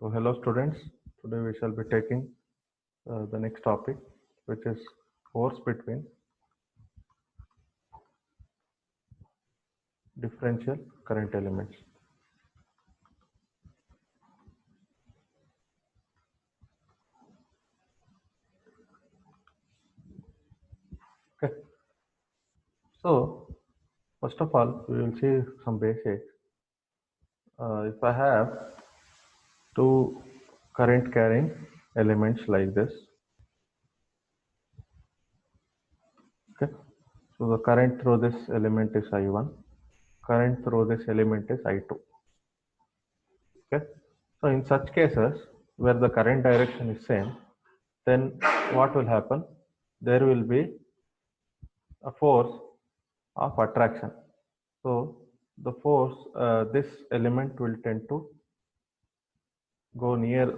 So hello students, today we shall be taking the next topic, which is force between differential current elements. Okay, so first of all we will see some basics. If I have two current carrying elements like this, okay, so the current through this element is I1, current through this element is I2. Okay, so in such cases where the current direction is same, then what will happen? There will be a force of attraction. So the force, this element will tend to go near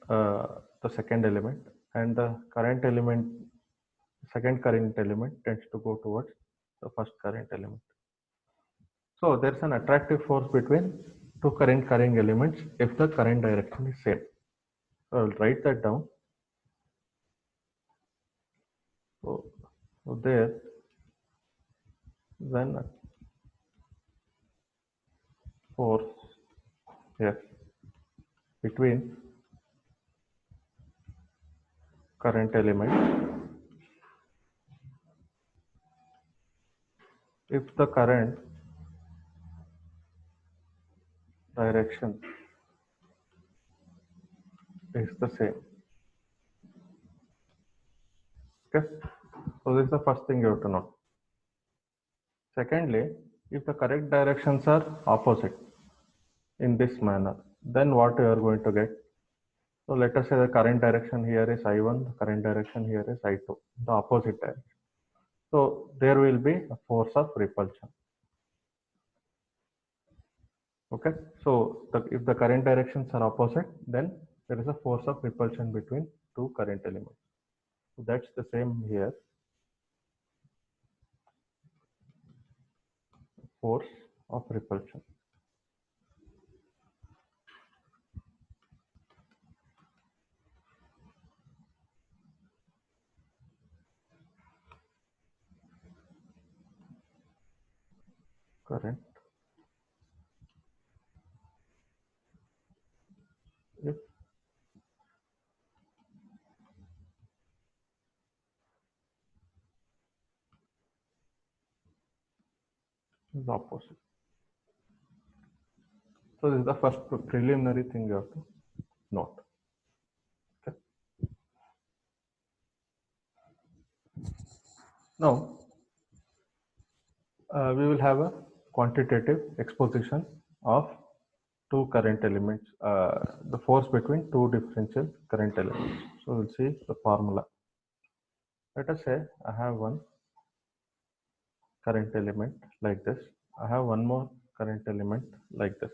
the second element, and the current element, second current element tends to go towards the first current element. So there's an attractive force between two current carrying elements if the current direction is same. So I will write that down. So there, then force F between current element if the current direction is the same. Okay, so this is the first thing you have to know. Secondly, if the correct directions are opposite in this manner, then what you are going to get? So let us say the current direction here is I1, the current direction here is I2, the opposite direction. So there will be a force of repulsion. Okay, so if the current directions are opposite, then there is a force of repulsion between two current elements. So that's the same here. Force of repulsion. Current if is opposite. So this is the first preliminary thing you have to note. Okay. Now we will have a quantitative exposition of two current elements, the force between two differential current elements. So we'll see the formula. Let us say I have one current element like this. I have one more current element like this.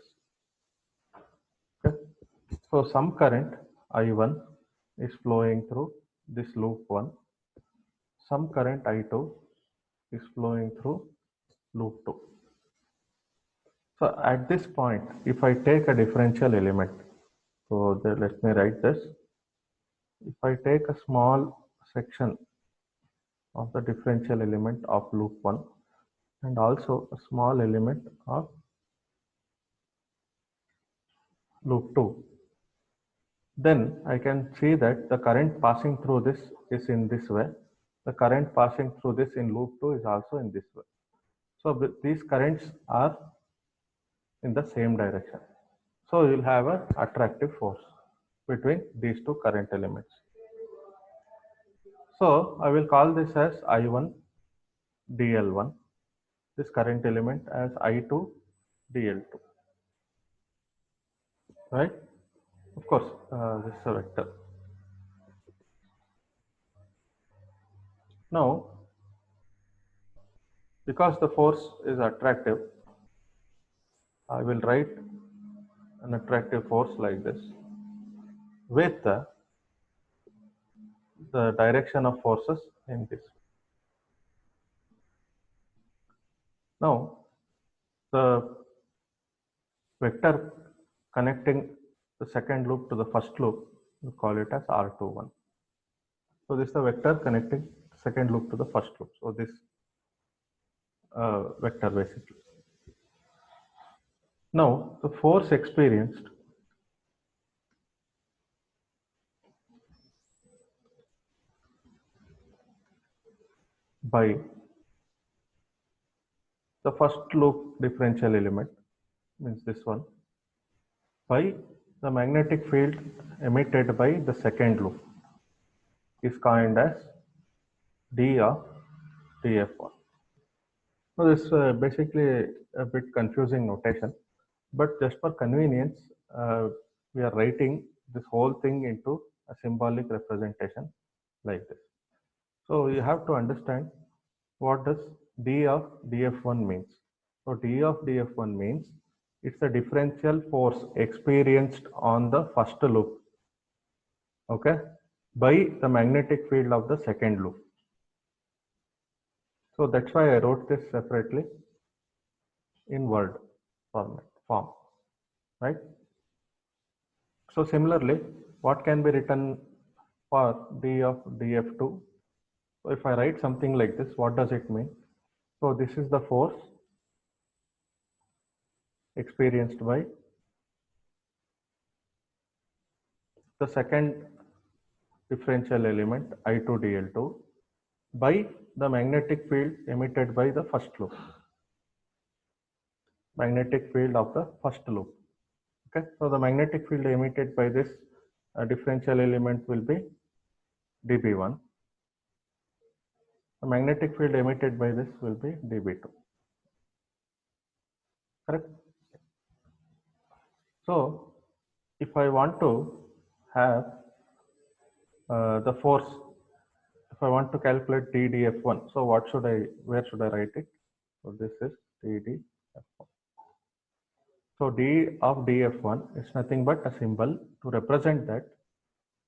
Okay. So some current I1 is flowing through this loop 1. Some current I2 is flowing through loop 2. So at this point, if I take a differential element, so let me write this. If I take a small section of the differential element of loop 1 and also a small element of loop 2, then I can see that the current passing through this is in this way. The current passing through this in loop 2 is also in this way. So these currents are in the same direction. So you will have an attractive force between these two current elements. So I will call this as I1 dl1, this current element as I2 dl2, right? Of course, this is a vector. Now, because the force is attractive, I will write an attractive force like this with the direction of forces in this. Now, the vector connecting the second loop to the first loop, we call it as R21. So this is the vector connecting second loop to the first loop. So this vector basically. Now the force experienced by the first loop differential element, means this one, by the magnetic field emitted by the second loop is coined as D of dF1. So this basically a bit confusing notation, but just for convenience, we are writing this whole thing into a symbolic representation like this. So you have to understand what does D of dF1 means. So D of dF1 means it's the differential force experienced on the first loop, okay, by the magnetic field of the second loop. So that's why I wrote this separately in word form, right? So similarly, what can be written for D of dF2? So if I write something like this, what does it mean? So this is the force experienced by the second differential element I2 dL2 by the magnetic field emitted by the first loop. Magnetic field of the first loop. Okay, so the magnetic field emitted by this differential element will be dB1. The magnetic field emitted by this will be dB2. Correct? So if I want to have the force, if I want to calculate DDF1, so what should where should I write it? So this is DDF1. So D of dF1 is nothing but a symbol to represent that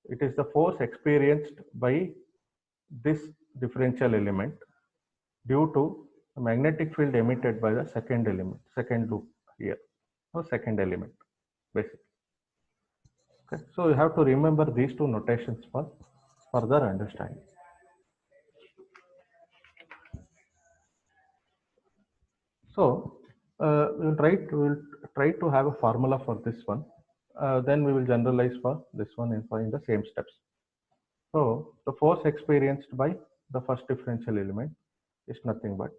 it is the force experienced by this differential element due to the magnetic field emitted by the second element, second loop here, or second element, basically. Okay, so you have to remember these two notations for further understanding. So we'll try to have a formula for this one. Then we will generalize for this one in the same steps. So the force experienced by the first differential element is nothing but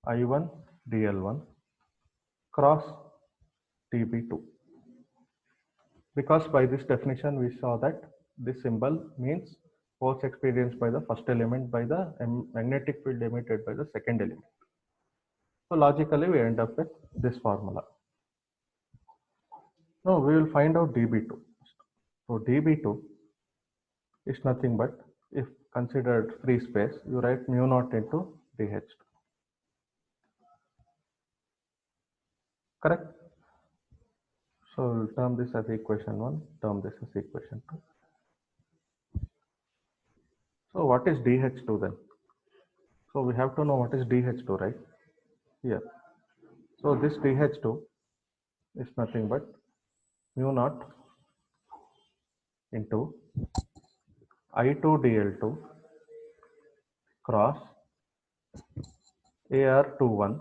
I1 dL1 cross dB2. Because by this definition we saw that this symbol means force experienced by the first element by the magnetic field emitted by the second element. So logically we end up with this formula. Now we will find out dB2. So dB2 is nothing but, if considered free space, you write mu naught into dH2. Correct? So we'll term this as equation 1, term this as equation 2. So what is dH2 then? So we have to know what is dH2, right? Here. So this dH2 is nothing but mu naught into I2 dL2 cross AR21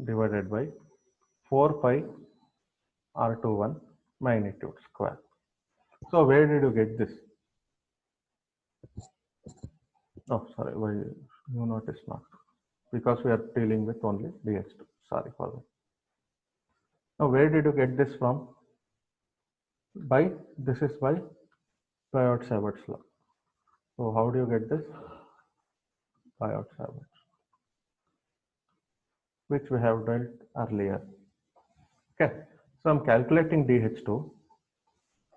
divided by 4 pi R21 magnitude square. So where did you get this? Oh, sorry, why mu naught is not? Because we are dealing with only dH2. Sorry for that. Now where did you get this from? This is by Biot-Savart's law. So how do you get this? Biot-Savart, which we have dealt earlier. Okay, so I'm calculating dH2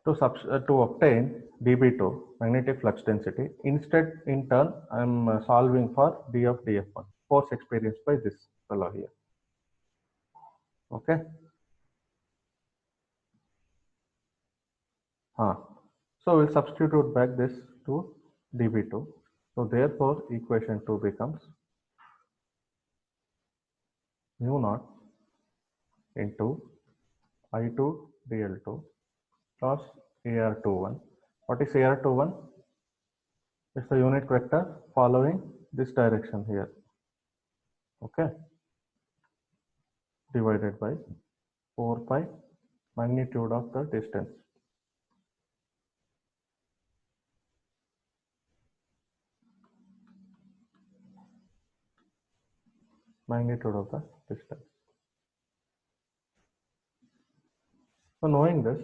to obtain dB2, magnetic flux density. Instead, in turn, I'm solving for D of dF1, force experienced by this fellow here. Okay. So we'll substitute back this to dB2. So therefore, equation 2 becomes mu naught into I2 dl2 cross ar21. What is ar21? It's the unit vector following this direction here. Okay, divided by 4 pi magnitude of the distance. Magnitude of the distance. So knowing this,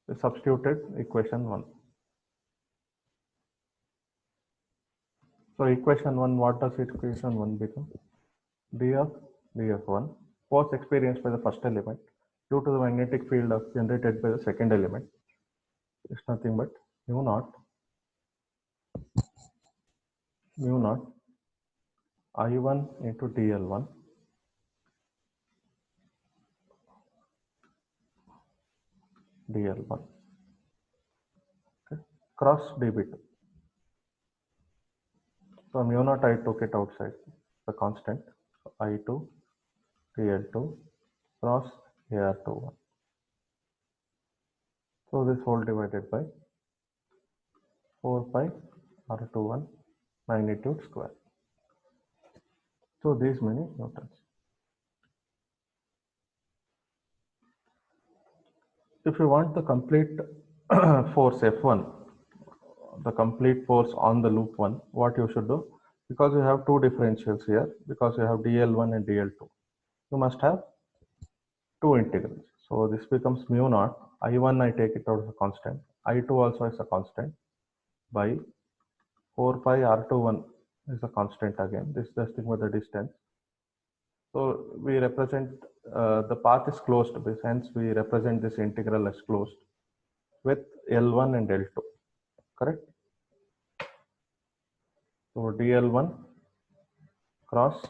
we substituted equation 1. So equation 1, what does equation 1 become? D of df1, force experienced by the first element due to the magnetic field generated by the second element is nothing but mu naught I1 into dl1 dl1, okay, cross db2. So mu naught I took it outside, the constant. So I2 dl2 cross ar21. So this whole divided by 4 pi r21 magnitude square. So these many newtons. If you want the complete force F1, the complete force on the loop 1, what you should do, because you have two differentials here, because you have dl1 and dl2, you must have two integrals. So this becomes mu naught. I1 I take it out as a constant. I2 also is a constant by 4 pi r21 is a constant again. This is just about the distance. So we represent the path is closed, hence we represent this integral as closed with L1 and L2, correct? So dl1 cross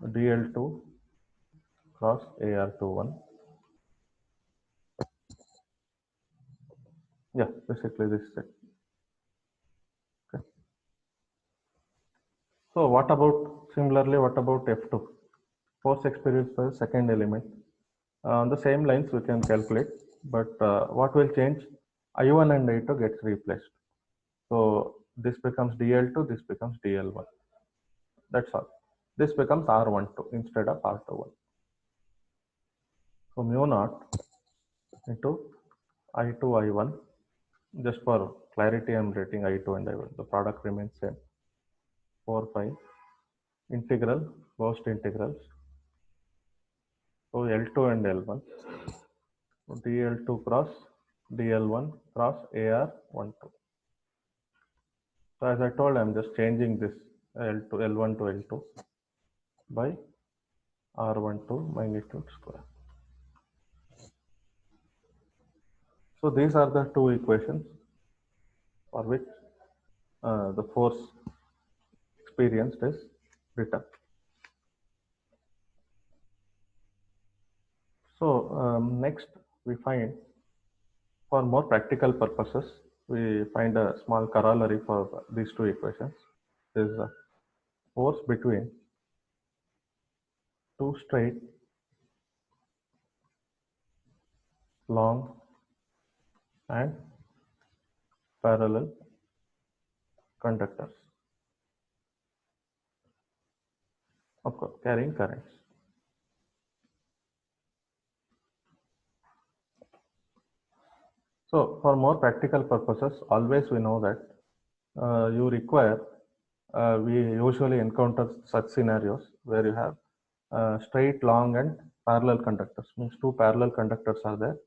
dl2 cross ar21. Yeah, basically this is it. Okay. So what about, similarly, what about F2? Force experienced by the second element. On the same lines we can calculate, but what will change? I1 and I2 gets replaced. So this becomes dl2, this becomes dl1. That's all. This becomes r12 instead of r21. So mu naught into I2 I1. Just for clarity, I'm writing I2 and I1. The product remains same. 4 pi integral closed integrals. So L2 and L1. dl2 cross dl1 cross ar12. So as I told, I'm just changing this L2 L1 to L2 by r12 magnitude square. So these are the two equations for which the force experienced is written. So next we find, for more practical purposes, we find a small corollary for these two equations. There is a force between two straight, long and parallel conductors, of course carrying currents. So for more practical purposes, always we know that you require, we usually encounter such scenarios where you have straight, long and parallel conductors, means two parallel conductors are there.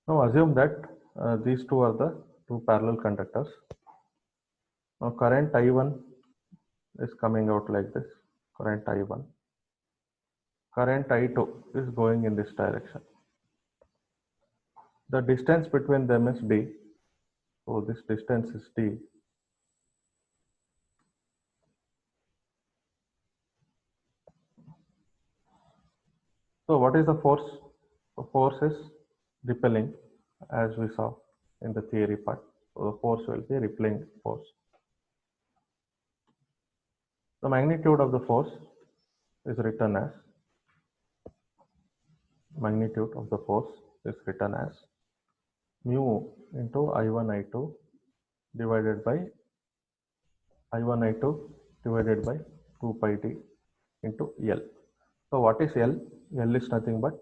Now assume that these two are the two parallel conductors. Now current I1 is coming out like this, current I1. Current I2 is going in this direction. The distance between them is d. So this distance is d. So what is the force? The force is repelling, as we saw in the theory part. So the force will be repelling force. The magnitude of the force is written as mu into I1 I2 divided by 2 pi d into L. So what is L? L is nothing but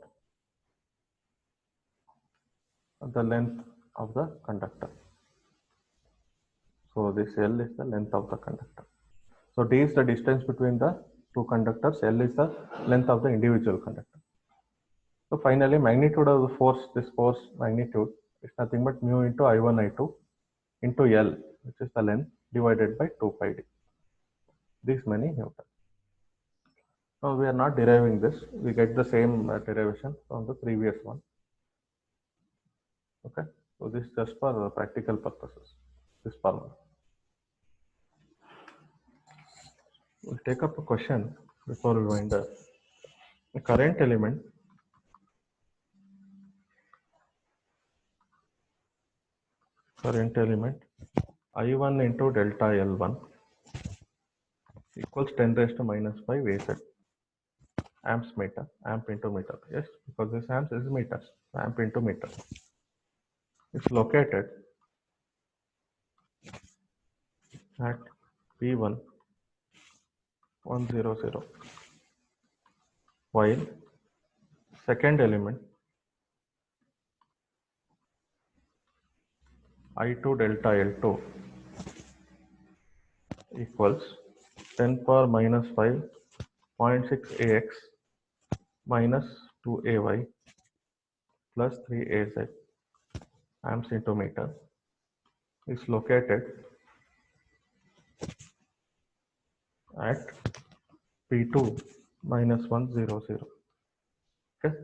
the length of the conductor. So this L is the length of the conductor. So D is the distance between the two conductors. L is the length of the individual conductor. So finally, magnitude of the force, this force magnitude is nothing but mu into I1 I2 into L, which is the length, divided by 2 pi d. This many Newton. Now we are not deriving this. We get the same derivation from the previous one. Okay. So this is just for practical purposes. This formula. We'll take up a question before we wind up. The current element I1 into delta L1 equals 10 raised to minus 5 AZ. Amps meter, amp into meter. Yes, because this amps is meters, amp into meter. It's located at P1 100, while second element I2 delta L2 equals 10 power minus 5 0.6 AX minus 2 AY plus 3 AZ amps into meter is located at P2 minus 100. Okay.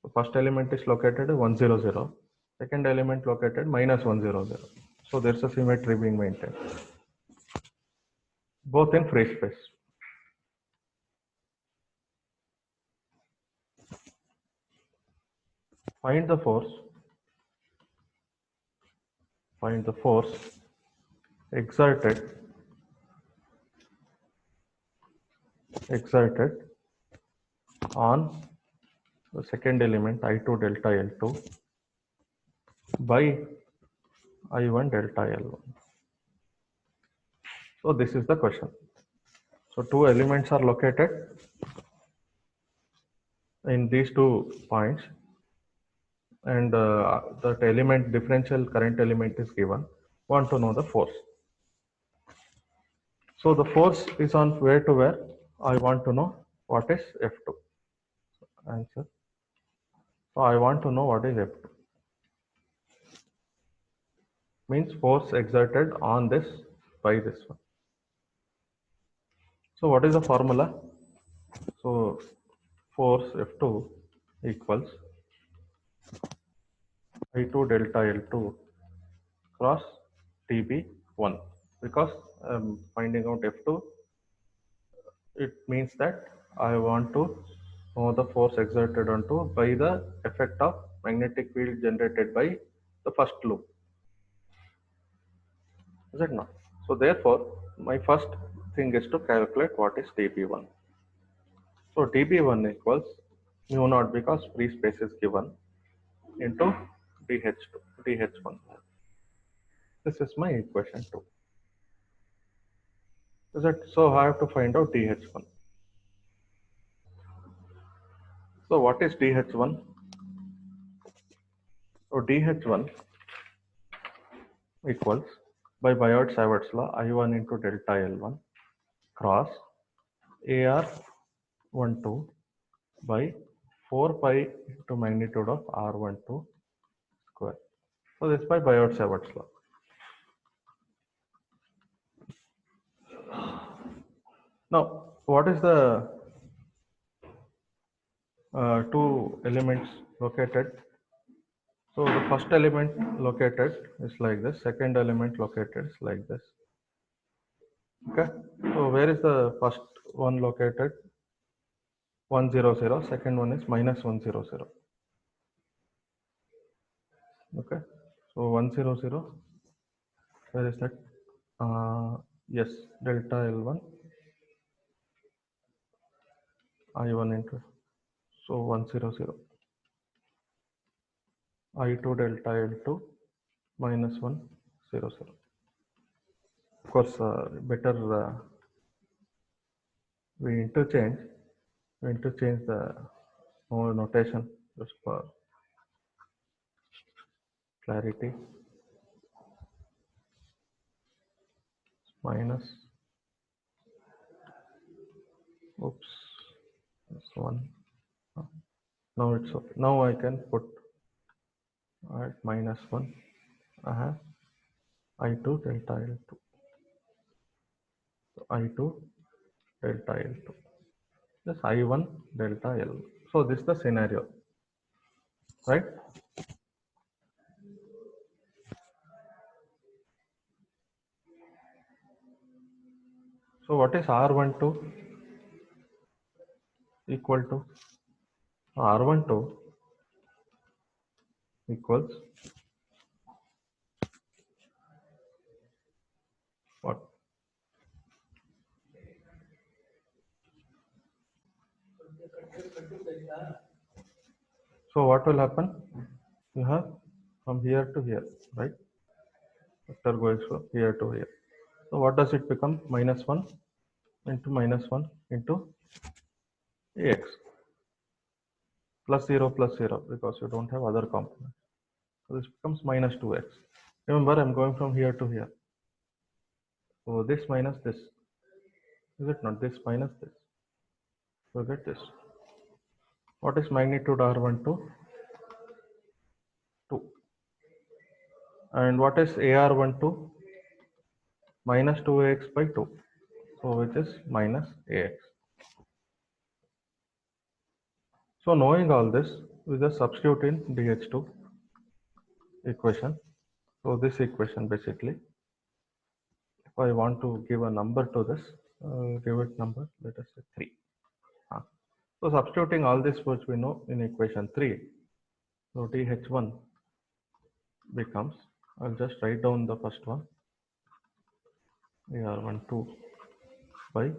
The first element is located at 100. Second element located minus 100. So there's a symmetry being maintained. Both in free space. Find the force exerted on the second element I2 delta L2 by I1 delta L1. So this is the question. So two elements are located in these 2 points, and that element differential current element is given. Want to know the force. So the force is on where to where? I want to know what is F2. Answer. So I want to know what is F2. Means force exerted on this by this one. So what is the formula? So force F2 equals I2 delta L2 cross TB1. Because finding out F2, it means that I want to know the force exerted onto by the effect of magnetic field generated by the first loop. Is it not? So therefore, my first thing is to calculate what is dB1. So dB1 equals mu naught, because free space is given, into dH1. This is my equation 2. Is it? So I have to find out dH1. So what is dH1? So dH1 equals, by Biot-Savart's law, I1 into delta L1 cross AR12 by 4 pi into magnitude of R12 square. So this is by Biot-Savart's law. Now, what is the two elements located? So the first element located is like this, second element located is like this. Okay. So where is the first one located? 100. Second one is minus 100. Okay. So 100. Where is that? Yes, delta L1 I1 into, so 100, I2 delta L2 minus 100. Of course, better we interchange the notation just for clarity. Minus, oops, this one. Now it's okay. Now I can put at minus 1. I have I2 delta L2. So I2 delta L2. This I1 delta L. So this is the scenario, right? So what is R12 equal to? R12 equals what? So what will happen? You have from here to here, right? Vector goes from here to here. So what does it become? Minus 1 into minus 1 into AX plus 0 because you don't have other components. So this becomes minus 2x. Remember, I'm going from here to here. So this minus this. Is it not? This minus this. So get this. What is magnitude R12? 2. And what is AR12? Minus 2ax by 2. So which is minus ax. So knowing all this, we just substitute in DH2 equation. So this equation basically, if I want to give a number to this, give it number, let us say 3. So substituting all this which we know in equation 3, so DH1 becomes, I'll just write down the first one, AR12 by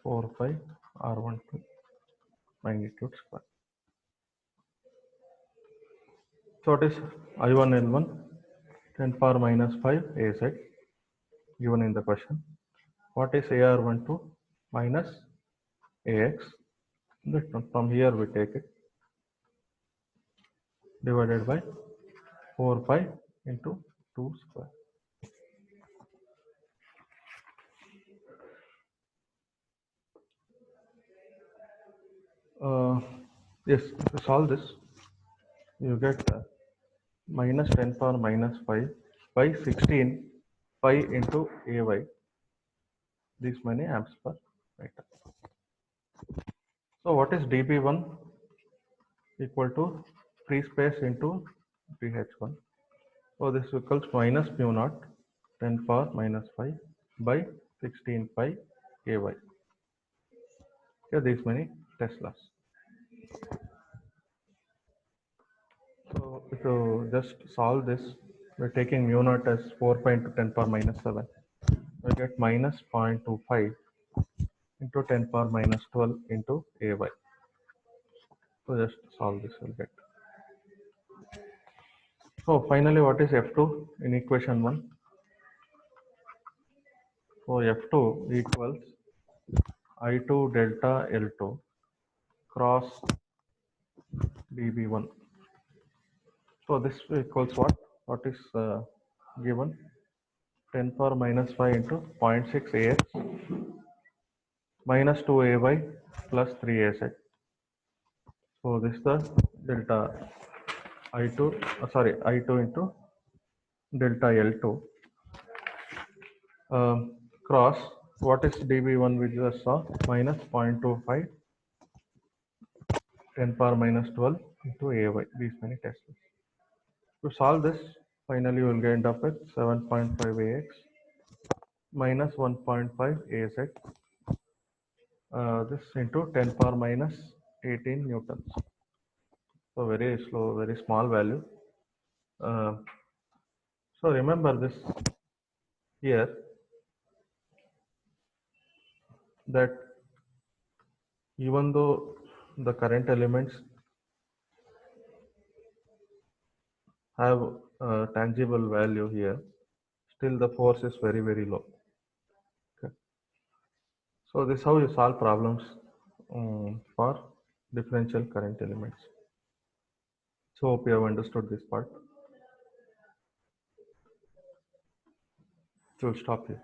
4 pi R12 magnitude square. So it is I1 L1 10 power minus 5 AZ given in the question. What is AR12 minus AX? From here we take it divided by 4 pi into 2 square. Yes, to solve this, you get minus 10 power minus 5 by 16 pi into AY. This many amps per meter. So what is dB1 equal to free space into dH1? So this equals minus mu naught 10 power minus 5 by 16 pi AY. Okay, these many Teslas. So if you just solve this, we're taking mu naught as 4 pi into 10 power minus 7. We get minus 0.25 into 10 power minus 12 into AY. So just solve this, we'll get. So finally, what is F2 in equation 1? So F2 equals I2 delta L2 cross dB1. So this equals what? What is given? 10 power minus 5 into 0.6 AX minus 2 AY plus 3 AZ. So this is the delta I2, I2 into delta L2 cross what is dB1 we just saw minus 0.25 10 power minus 12 into AY, these many Teslas. To solve this, finally you will end up with 7.5 AX minus 1.5 AZ, this into 10 power minus 18 newtons. So very slow, very small value. So remember this here, that even though the current elements have a tangible value here, still the force is very, very low. Okay. So this is how you solve problems for differential current elements. So hope you have understood this part. So we'll stop here.